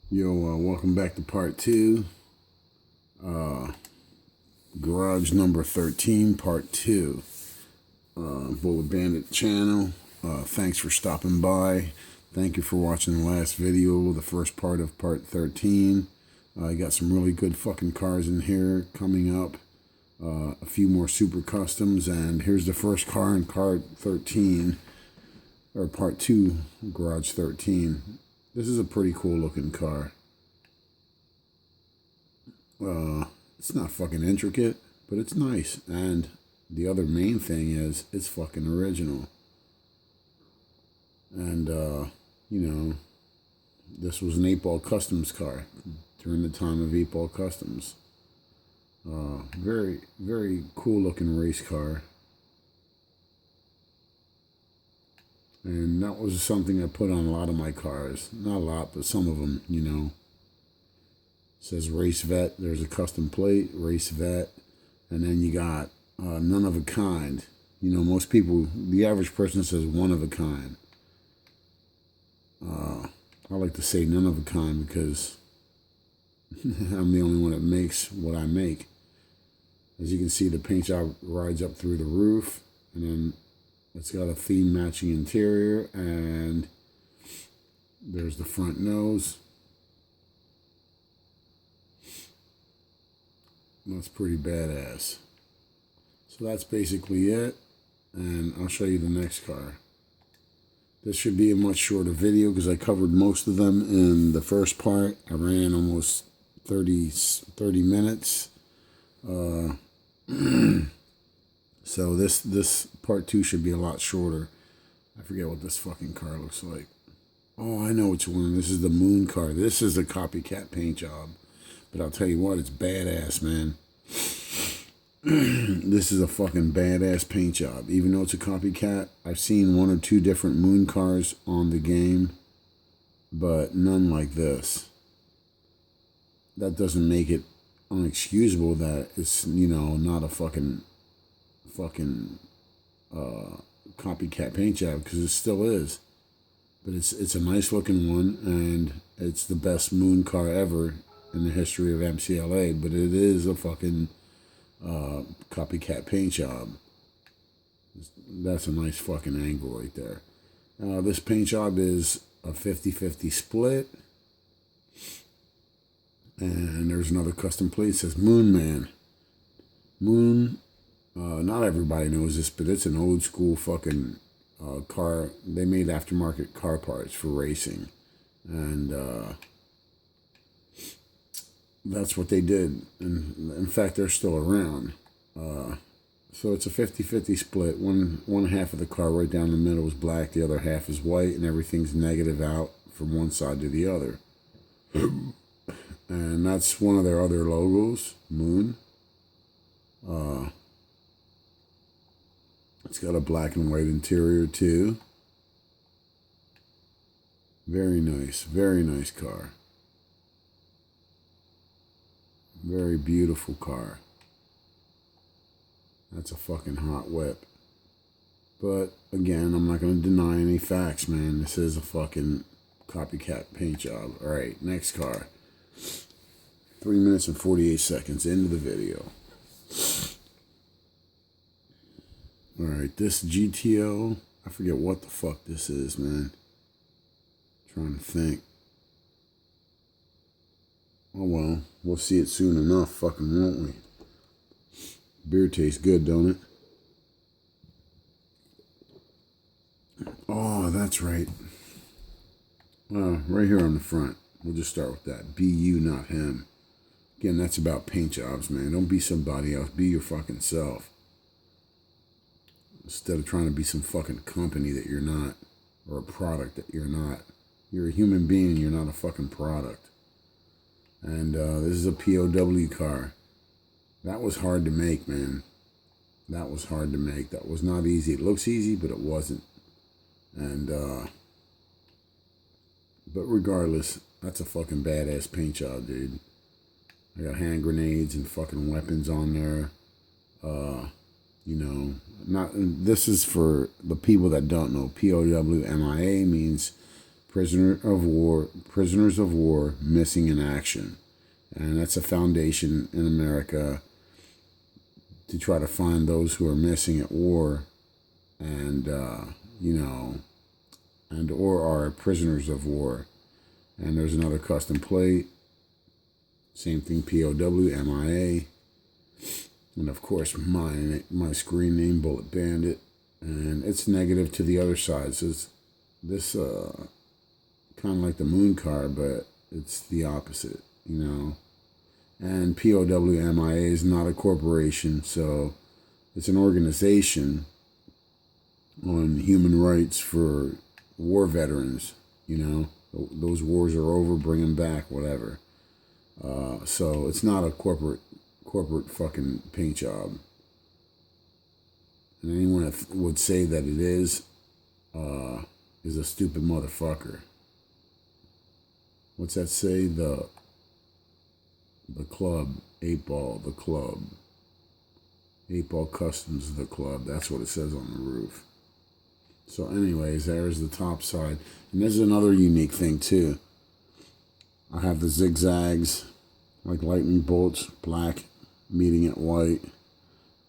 Welcome back to part two. Garage number 13, part two. Bullet Bandit channel. Thanks for stopping by. Thank you for watching the last video, the first part of part 13. I got some really good fucking cars in here coming up. A few more super customs, and here's the first car in car 13, or part two, garage 13. This is a pretty cool looking car. It's not fucking intricate, but it's nice. And the other main thing is it's fucking original. And, this was an 8-ball customs car during the time of 8-ball customs. Very, very cool looking race car. And that was something I put on a lot of my cars. Not a lot, but some of them, It says Race Vet. There's a custom plate, Race Vet. And then you got None of a Kind. Most people, the average person says one of a kind. I like to say none of a kind because I'm the only one that makes what I make. As you can see, the paint job rides up through the roof, and then it's got a theme matching interior, and there's the front nose. That's pretty badass. So that's basically it, and I'll show you the next car. This should be a much shorter video because I covered most of them in the first part. I ran almost 30 minutes. So this part two should be a lot shorter. I forget what this fucking car looks like. Oh, I know which one. This is the Moon car. This is a copycat paint job. But I'll tell you what, it's badass, man. This is a fucking badass paint job. Even though it's a copycat, I've seen one or two different Moon cars on the game, but none like this. That doesn't make it unexcusable that it's, not a fucking copycat paint job, because it still is. But it's a nice looking one, and it's the best Moon car ever in the history of MCLA, but it is a fucking copycat paint job. That's a nice fucking angle right there. This paint job is a 50-50 split. And there's another custom plate. It says Moon Man. Moon, not everybody knows this, but it's an old school fucking car. They made aftermarket car parts for racing. And that's what they did. And in fact, they're still around. So it's a 50-50 split. One half of the car right down the middle is black. The other half is white. And everything's negative out from one side to the other. And that's one of their other logos, Moon. It's got a black and white interior too. Very nice car. Very beautiful car. That's a fucking hot whip. But again, I'm not going to deny any facts, man. This is a fucking copycat paint job. Alright, next car. 3 minutes and 48 seconds into the video. Alright, this GTO, I forget what the fuck this is, man. Trying to think. Oh well, we'll see it soon enough, fucking won't we? Beer tastes good, don't it? Oh, that's right. Right here on the front. We'll just start with that. Be you, not him. Again, that's about paint jobs, man. Don't be somebody else. Be your fucking self. Instead of trying to be some fucking company that you're not, or a product that you're not. You're a human being and you're not a fucking product. And this is a POW car. That was hard to make, man. That was hard to make. That was not easy. It looks easy, but it wasn't. And, but regardless, that's a fucking badass paint job, dude. I got hand grenades and fucking weapons on there. Not. This is for the people that don't know. POW MIA means prisoners of war missing in action. And that's a foundation in America to try to find those who are missing at war and, and or are prisoners of war. And there's another custom plate. Same thing, POW, MIA. And of course, my screen name, Bullet Bandit. And it's negative to the other side. So this kind of like the moon car, but it's the opposite, And POW, MIA is not a corporation, so it's an organization on human rights for war veterans, Those wars are over, bring them back, whatever. So it's not a corporate fucking paint job. And anyone that would say that it is a stupid motherfucker. What's that say? The club, 8-Ball, the club. 8-Ball Customs, the club. That's what it says on the roof. So anyways, there's the top side. And there's another unique thing too. I have the zigzags, like lightning bolts, black meeting at white.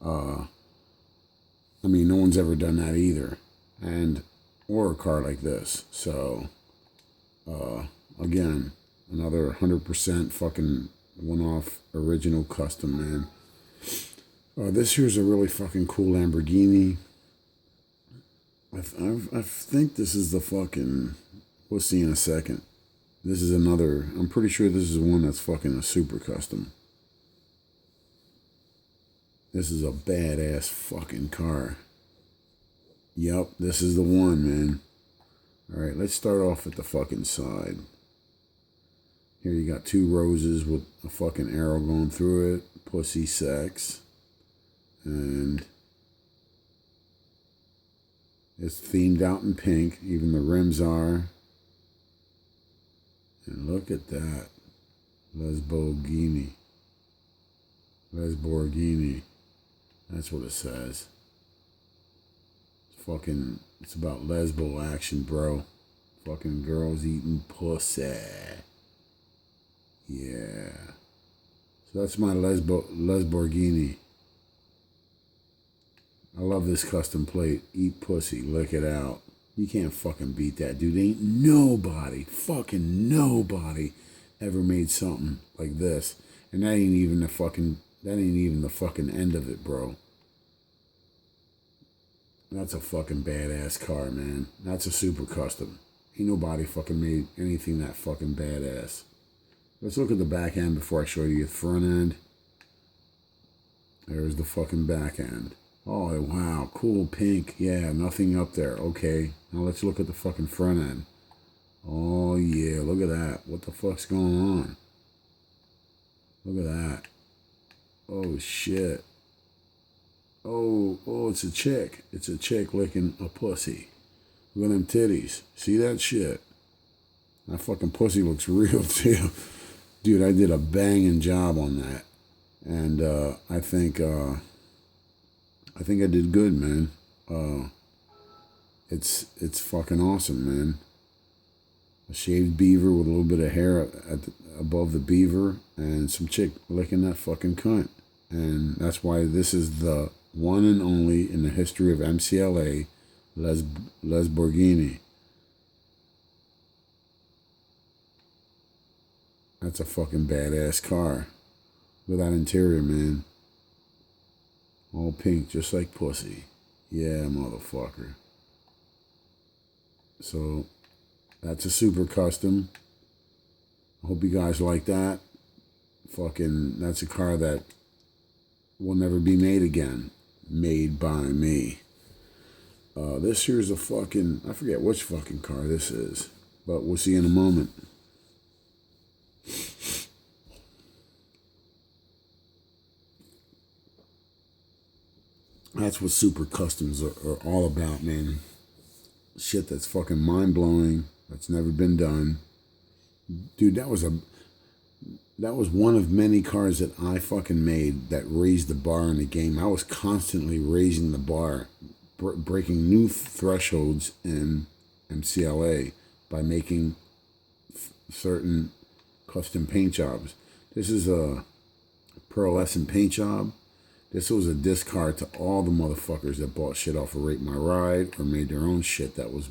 No one's ever done that either. Or a car like this. So, again, another 100% fucking one-off original custom, man. This here's a really fucking cool Lamborghini. I think this is the fucking... We'll see in a second. This is another... I'm pretty sure this is one that's fucking a super custom. This is a badass fucking car. Yep, this is the one, man. Alright, let's start off at the fucking side. Here you got 2 roses with a fucking arrow going through it. Pussy sex. And it's themed out in pink. Even the rims are. And look at that. Lamborghini. That's what it says. It's about lesbo action, bro. Fucking girls eating pussy. Yeah. So that's my Lamborghini. I love this custom plate. Eat pussy, lick it out. You can't fucking beat that, dude. Ain't nobody, fucking nobody ever made something like this. And that ain't even the fucking end of it, bro. That's a fucking badass car, man. That's a super custom. Ain't nobody fucking made anything that fucking badass. Let's look at the back end before I show you the front end. There's the fucking back end. Oh, wow. Cool pink. Yeah, nothing up there. Okay. Now let's look at the fucking front end. Oh, yeah. Look at that. What the fuck's going on? Look at that. Oh, shit. Oh, it's a chick. It's a chick licking a pussy. Look at them titties. See that shit? That fucking pussy looks real, too. Dude, I did a banging job on that. And I think I did good, man. It's fucking awesome, man. A shaved beaver with a little bit of hair above the beaver and some chick licking that fucking cunt. And that's why this is the one and only in the history of MCLA Lamborghini. That's a fucking badass car. Look at that interior, man. All pink, just like pussy. Yeah, motherfucker. So, that's a super custom. I hope you guys like that. Fucking, that's a car that will never be made again. Made by me. This here's a fucking, I forget which fucking car this is, but we'll see in a moment. That's what super customs are all about, man. Shit that's fucking mind-blowing, that's never been done. Dude, that was one of many cars that I fucking made that raised the bar in the game. I was constantly raising the bar, breaking new thresholds in MCLA by making certain custom paint jobs. This is a pearlescent paint job. This was a discard to all the motherfuckers that bought shit off of Rate My Ride or made their own shit that was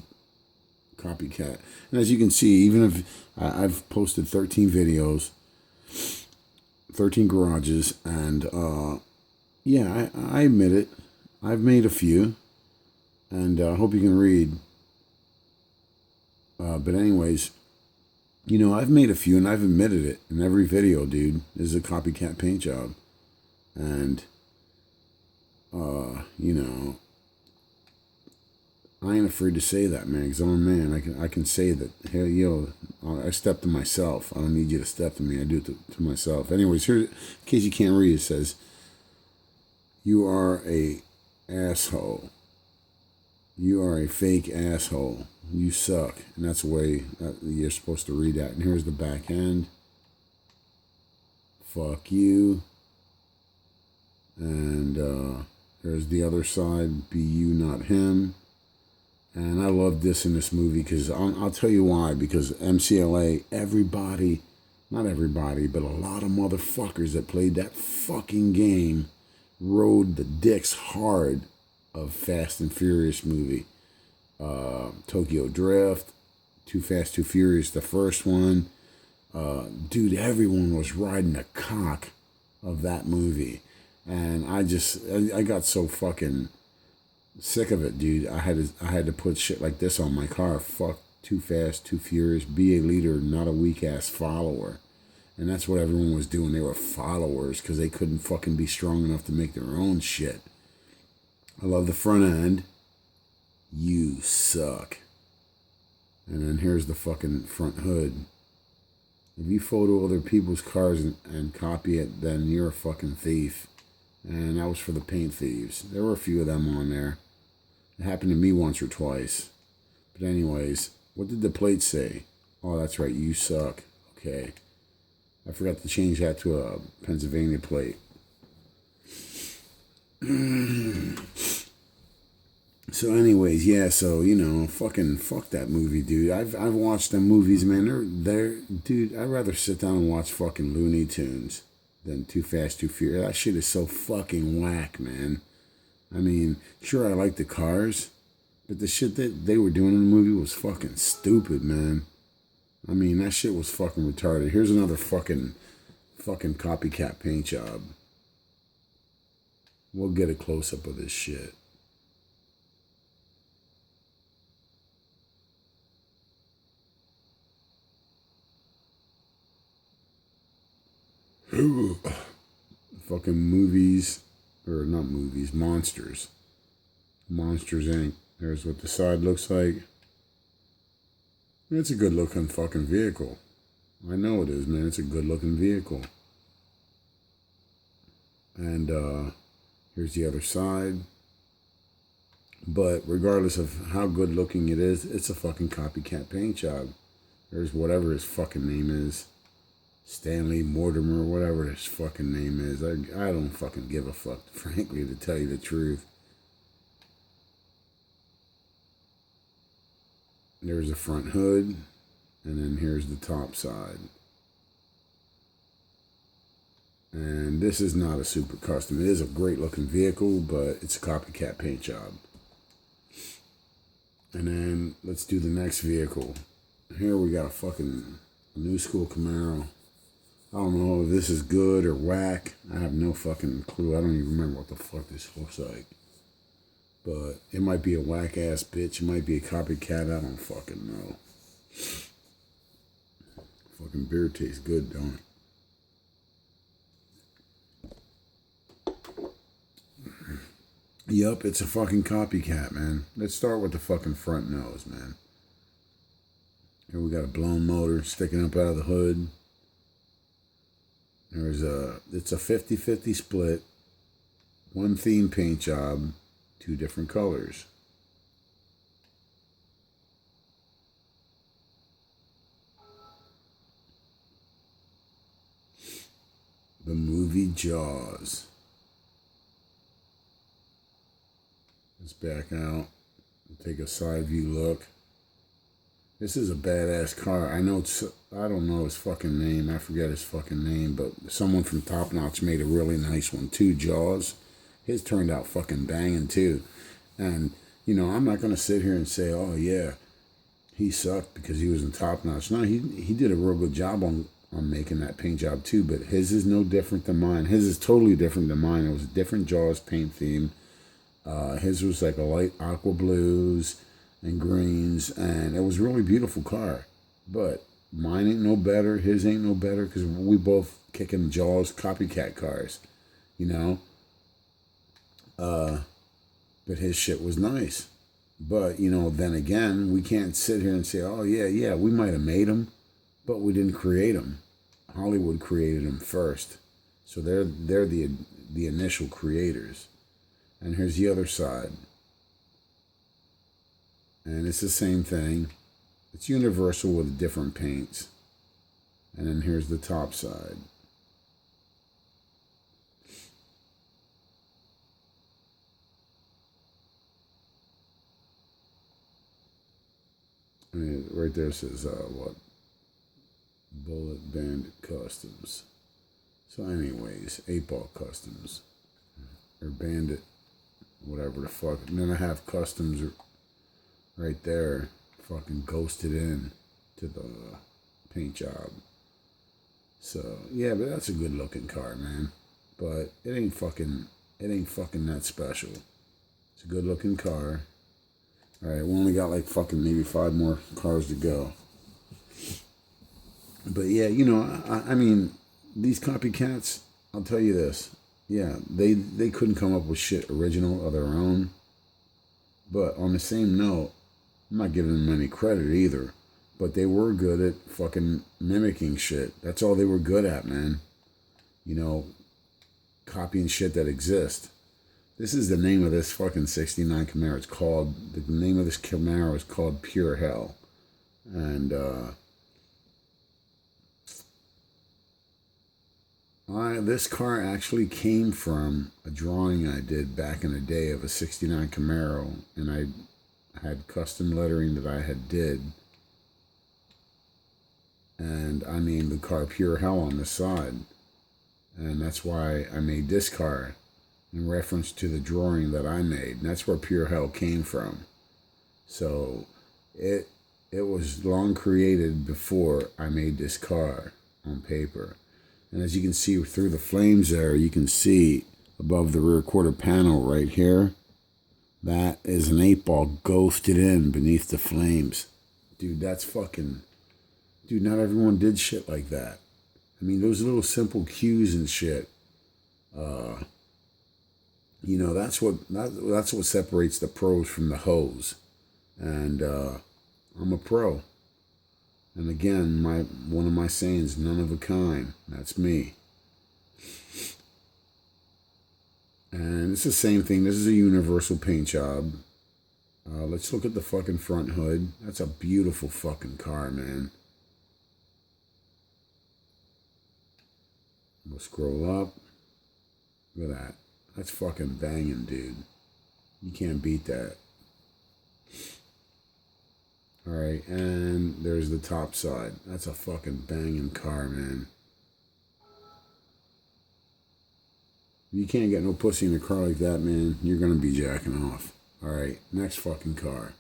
copycat. And as you can see, even if I've posted 13 videos, 13 garages, and yeah, I admit it. I've made a few, and I hope you can read. But anyways, you know, I've made a few, and I've admitted it in every video, dude. This is a copycat paint job. And, you know, I ain't afraid to say that, man, because I'm a man. I can say that, hey, yo, I step to myself. I don't need you to step to me. I do it to myself. Anyways, here, in case you can't read, it says, you are a asshole. You are a fake asshole. You suck. And that's the way you're supposed to read that. And here's the back end. Fuck you. And there's the other side. Be you, not him. And I love this in this movie because I'll tell you why. Because MCLA, everybody, not everybody, but a lot of motherfuckers that played that fucking game rode the dicks hard of Fast and Furious movie. Tokyo Drift, Too Fast, Too Furious, the first one. Dude, everyone was riding the cock of that movie. And I got so fucking sick of it, dude. I had to put shit like this on my car. Fuck Too Fast, Too Furious. Be a leader, not a weak ass follower. And that's what everyone was doing. They were followers because they couldn't fucking be strong enough to make their own shit. I love the front end. You suck. And then here's the fucking front hood. If you photo other people's cars and copy it, then you're a fucking thief. And that was for the paint thieves. There were a few of them on there. It happened to me once or twice. But anyways, what did the plate say? Oh, that's right, you suck. Okay. I forgot to change that to a Pennsylvania plate. So anyways, yeah, so, you know, fucking fuck that movie, dude. I've watched them movies, man. They're dude, I'd rather sit down and watch fucking Looney Tunes than Too Fast, Too Furious. That shit is so fucking whack, man. I mean, sure, I like the cars, but the shit that they were doing in the movie was fucking stupid, man. I mean, that shit was fucking retarded. Here's another fucking copycat paint job. We'll get a close-up of this shit. Fucking movies, or not movies, Monsters. Monsters Inc. There's what the side looks like. It's a good looking fucking vehicle. I know it is, man. It's a good looking vehicle. And here's the other side. But regardless of how good looking it is, it's a fucking copycat paint job. There's whatever his fucking name is. Stanley Mortimer, whatever his fucking name is. I don't fucking give a fuck, frankly, to tell you the truth. There's the front hood, and then here's the top side. And this is not a super custom. It is a great looking vehicle, but it's a copycat paint job. And then let's do the next vehicle. Here we got a fucking new School Camaro. I don't know if this is good or whack. I have no fucking clue. I don't even remember what the fuck this looks like. But it might be a whack ass bitch. It might be a copycat. I don't fucking know. Fucking beer tastes good, don't it? Yup, it's a fucking copycat, man. Let's start with the fucking front nose, man. Here we got a blown motor sticking up out of the hood. It's a 50-50 split. One theme paint job, two different colors. The movie Jaws. Let's back out and take a side view look. This is a badass car. I know it's, I don't know his fucking name. I forget his fucking name, but someone from Top Notch made a really nice one too. Jaws. His turned out fucking banging too. And, you know, I'm not going to sit here and say, oh yeah, he sucked because he was in Top Notch. No, he did a real good job on making that paint job too, but his is no different than mine. His is totally different than mine. It was a different Jaws paint theme. His was like a light aqua blues and greens, and it was a really beautiful car. But mine ain't no better, his ain't no better, because we both kicking Jaws copycat cars, you know? But his shit was nice. But, you know, then again, we can't sit here and say, oh, yeah, we might have made them, but we didn't create them. Hollywood created them first. So they're the initial creators. And here's the other side. And it's the same thing. It's universal with different paints. And then here's the top side. I mean, right there says, what? Bullet Bandit Customs. So anyways, 8-Ball Customs. Or Bandit, whatever the fuck. And then I have Customs right there, fucking ghosted in to the paint job. So yeah, but that's a good looking car, man. But it ain't fucking that special. It's a good looking car. All right, we only got like fucking maybe 5 more cars to go. But yeah, you know, I mean, these copycats, I'll tell you this. Yeah, they couldn't come up with shit original of their own. But on the same note, I'm not giving them any credit either. But they were good at fucking mimicking shit. That's all they were good at, man. You know, copying shit that exists. This is the name of this fucking 69 Camaro. It's called, the name of this Camaro is called Pure Hell. And, this car actually came from a drawing I did back in the day of a 69 Camaro. And I had custom lettering that I had did. And I named the car Pure Hell on the side. And that's why I made this car in reference to the drawing that I made. And that's where Pure Hell came from. So it was long created before I made this car on paper. And as you can see through the flames there, you can see above the rear quarter panel right here, that is an 8-ball ghosted in beneath the flames. Dude, that's fucking... Dude, not everyone did shit like that. I mean, those little simple cues and shit. You know, that's what separates the pros from the hoes. And I'm a pro. And again, one of my sayings, none of a kind. That's me. And it's the same thing. This is a universal paint job. Let's look at the fucking front hood. That's a beautiful fucking car, man. We'll scroll up. Look at that. That's fucking banging, dude. You can't beat that. Alright, and there's the top side. That's a fucking banging car, man. You can't get no pussy in a car like that, man. You're gonna be jacking off. Alright, next fucking car.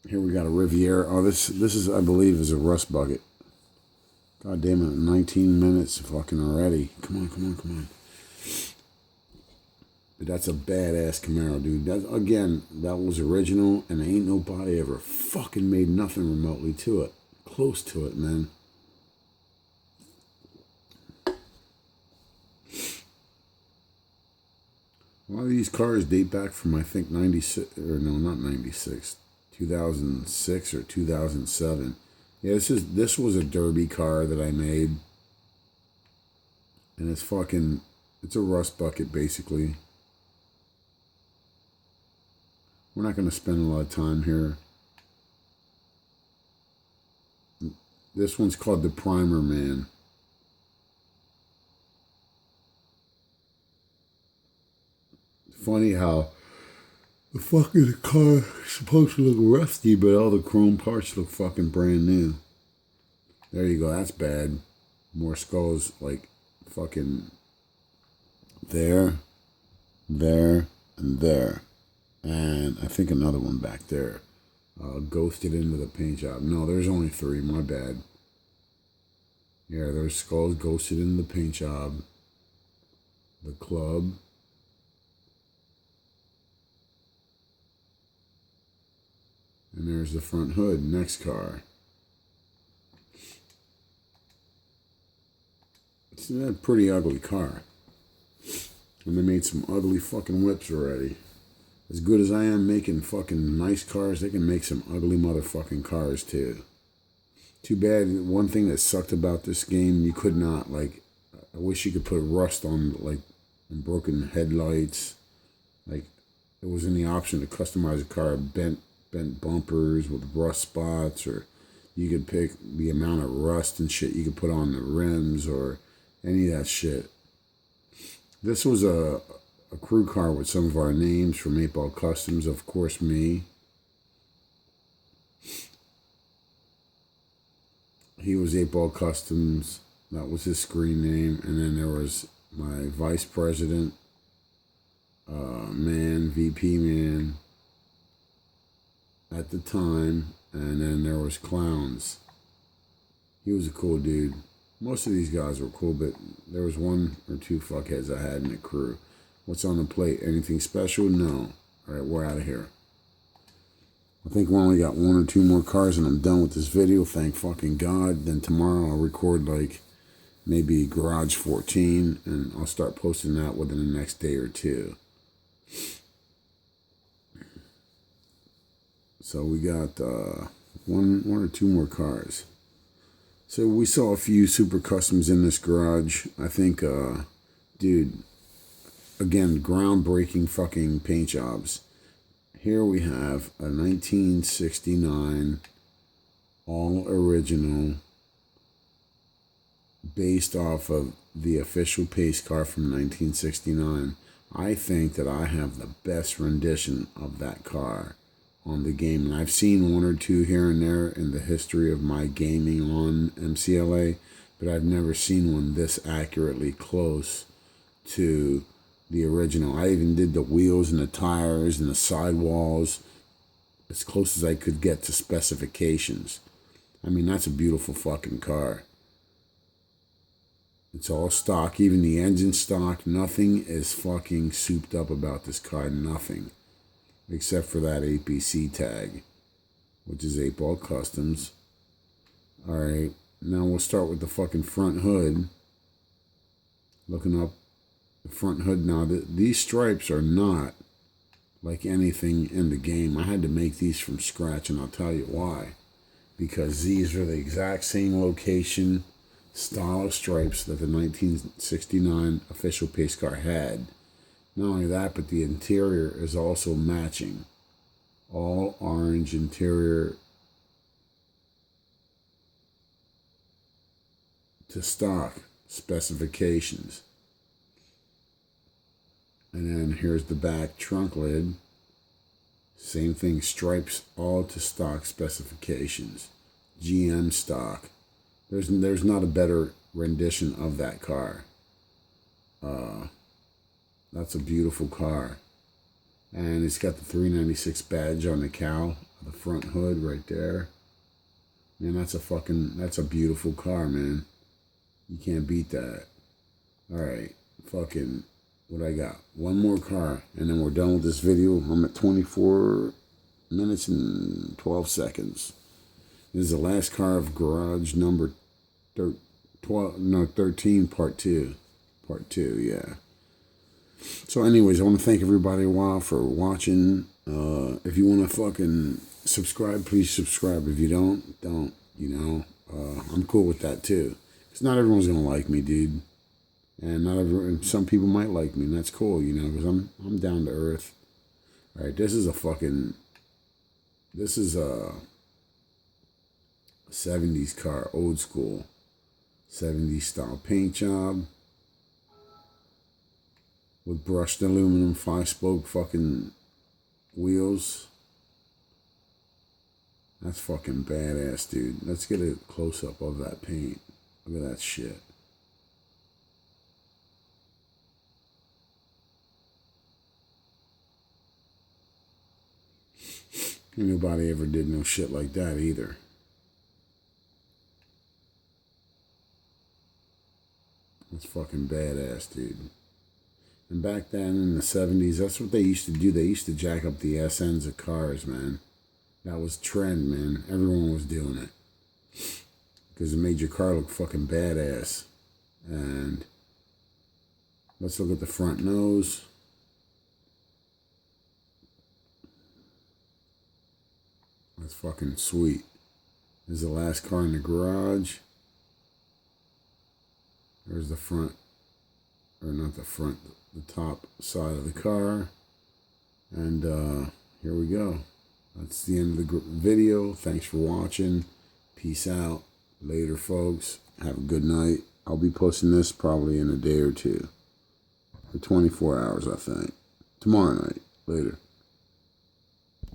Here we got a Riviera. Oh, this is, I believe, is a rust bucket. God damn it, 19 minutes fucking already. Come on. But that's a badass Camaro, dude. That was original, and ain't nobody ever fucking made nothing remotely to it. Close to it, man. A lot of these cars date back from, I think, 96, or no, not 96, 2006 or 2007. Yeah, this was a derby car that I made. And it's a rust bucket, basically. We're not going to spend a lot of time here. This one's called the Primer Man. Funny how The fucking car is supposed to look rusty, but all the chrome parts look fucking brand new. There you go, that's bad. More skulls, like, fucking there, there, and there. And I think another one back there. Ghosted into the paint job. No, there's only 3, my bad. Yeah, there's skulls ghosted in the paint job. The club. And there's the front hood, next car. It's a pretty ugly car. And they made some ugly fucking whips already. As good as I am making fucking nice cars, they can make some ugly motherfucking cars too. Too bad, one thing that sucked about this game, you could not, like, I wish you could put rust on, like, broken headlights. Like, there wasn't the option to customize a car, bent bumpers with rust spots, or you could pick the amount of rust and shit you could put on the rims, or any of that shit. This was a crew car with some of our names from 8-Ball Customs, of course me. He was 8-Ball Customs, that was his screen name, and then there was my vice president, VP man at the time, and then there was Clowns. He was a cool dude. Most of these guys were cool, but there was 1 or 2 fuckheads I had in the crew. What's on the plate? Anything special? No. All right, we're out of here. I think we only got 1 or 2 more cars and I'm done with this video. Thank fucking God. Then tomorrow I'll record like maybe Garage 14 and I'll start posting that within the next day or 2. So we got 1 or 2 more cars. So we saw a few super customs in this garage. I think, dude, again, groundbreaking fucking paint jobs. Here we have a 1969 all original based off of the official pace car from 1969. I think that I have the best rendition of that car on the game. And I've seen 1 or 2 here and there in the history of my gaming on MCLA, but I've never seen one this accurately close to the original. I even did the wheels and the tires and the sidewalls as close as I could get to specifications. I mean, that's a beautiful fucking car. It's all stock, even the engine stock. Nothing is fucking souped up about this car, nothing. Except for that APC tag, which is 8-Ball Customs. Alright, now we'll start with the fucking front hood. Looking up the front hood now. These stripes are not like anything in the game. I had to make these from scratch, and I'll tell you why. Because these are the exact same location, style of stripes that the 1969 official pace car had. Not only that, but the interior is also matching. All orange interior to stock specifications. And then here's the back trunk lid. Same thing, stripes all to stock specifications. GM stock. There's not a better rendition of that car. That's a beautiful car. And it's got the 396 badge on the cowl, the front hood right there. Man, that's a beautiful car, man. You can't beat that. Alright, fucking, what I got? 1 more car, and then we're done with this video. I'm at 24 minutes and 12 seconds. This is the last car of garage number 13, part 2. Part 2, yeah. So anyways, I want to thank everybody for watching. If you want to fucking subscribe, please subscribe. If you don't, you know. I'm cool with that too. Because not everyone's going to like me, dude. And some people might like me, and that's cool, you know, because I'm down to earth. All right, this is a 70s car, old school 70s style paint job. With brushed aluminum 5-spoke fucking wheels. That's fucking badass, dude. Let's get a close-up of that paint. Look at that shit. Nobody ever did no shit like that either. That's fucking badass, dude. And back then in the 70s, that's what they used to do. They used to jack up the SNs of cars, man. That was trend, man. Everyone was doing it. Because it made your car look fucking badass. And let's look at the front nose. That's fucking sweet. There's the last car in the garage. There's the front, or not the front, the top side of the car. And here we go. That's the end of the video. Thanks for watching. Peace out. Later, folks. Have a good night. I'll be posting this probably in a day or two. For 24 hours, I think. Tomorrow night. Later.